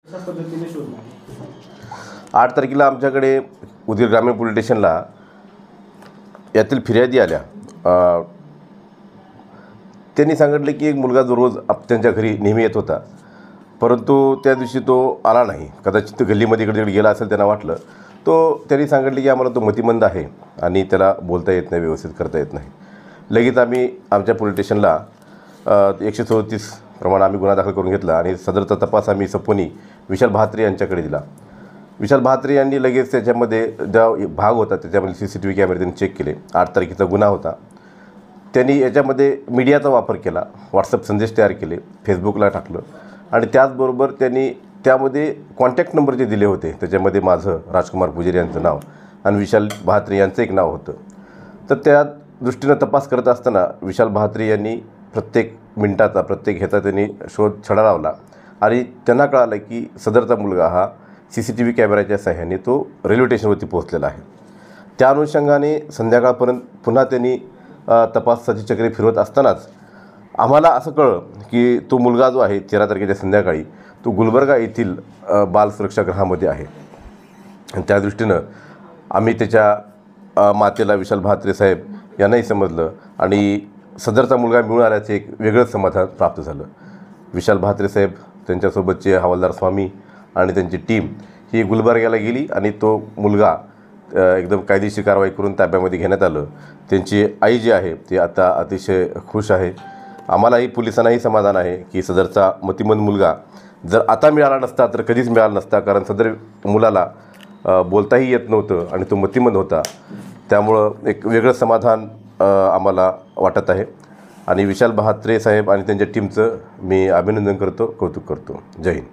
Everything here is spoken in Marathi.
कशा पद्धतीने शोध लागला? 8 तारखेला आमच्याकडे उदगीर ग्रामीण पोलीस स्टेशनला यातील फिर्यादी आल्या. त्यांनी सांगितलं की एक मुलगा जो रोज त्यांच्या घरी नेहमी येत होता, परंतु त्या दिवशी तो आला नाही. कदाचित गल्लीमध्ये इकडे तिकडे गेला असेल, त्यांना वाटलं. त्यांनी सांगितलं की आम्हाला तो मतिमंद आहे आणि त्याला बोलता येत नाही, व्यवस्थित करता येत नाही. लगेच आम्ही आमच्या पोलीस स्टेशनला 137 प्रमाणे आम्ही गुन्हा दाखल करून घेतला आणि सदरचा तपास आम्ही सपोनी विशाल भात्रे यांच्याकडे दिला. विशाल भात्रे यांनी लगेच त्याच्यामध्ये ज्या भाग होता त्याच्यामध्ये CCTV कॅमेरे त्यांनी चेक केले. 8 तारखेचा गुन्हा होता. त्यांनी याच्यामध्ये मीडियाचा वापर केला, व्हॉट्सअप संदेश तयार केले, फेसबुकला टाकलं आणि त्याचबरोबर त्यांनी त्यामध्ये कॉन्टॅक्ट नंबर जे दिले होते त्याच्यामध्ये माझं, राजकुमार पुजारी यांचं नाव आणि विशाल भात्रे यांचं एक नाव होतं. तर त्या दृष्टीनं तपास करत असताना विशाल भात्रे यांनी प्रत्येक मिनिटाचा, प्रत्येक ह्याचा त्यांनी शोध छडा लावला आणि त्यांना कळालं की सदरचा मुलगा हा CCTV कॅमेऱ्याच्या सहाय्याने तो रेल्वे स्टेशनवरती पोहोचलेला आहे. त्या अनुषंगाने संध्याकाळपर्यंत पुन्हा त्यांनी तपासाची चक्रे फिरवत असतानाच आम्हाला असं कळलं की तो मुलगा जो आहे 13 तारखेच्या संध्याकाळी तो गुलबर्गा येथील बाल सुरक्षागृहामध्ये आहे. आणि त्या दृष्टीनं आम्ही त्याच्या मातेला विशाल भात्रे साहेब यांनाही समजलं आणि सदरचा मुलगा मिळून आल्याचे एक वेगळंच समाधान प्राप्त झालं. विशाल भात्रे साहेब, त्यांच्यासोबतचे हवालदार स्वामी आणि त्यांची टीम ही गुलबर्ग्याला गेली आणि तो मुलगा एकदम कायदेशीर कारवाई करून ताब्यामध्ये घेण्यात आलं. त्यांची आई जी आहे ती आता अतिशय खुश आहे. आम्हालाही, पोलिसांनाही समाधान आहे की सदरचा मतिमंद मुलगा जर आता मिळाला नसता तर कधीच मिळाला नसता, कारण सदर मुलाला बोलताही येत नव्हतं आणि तो मतिमंद होता. त्यामुळं एक वेगळं समाधान आम्हाला वाटत आहे आणि विशाल भात्रे साहेब आणि त्यांच्या टीमचं मी अभिनंदन करतो, कौतुक करतो. जय हिंद.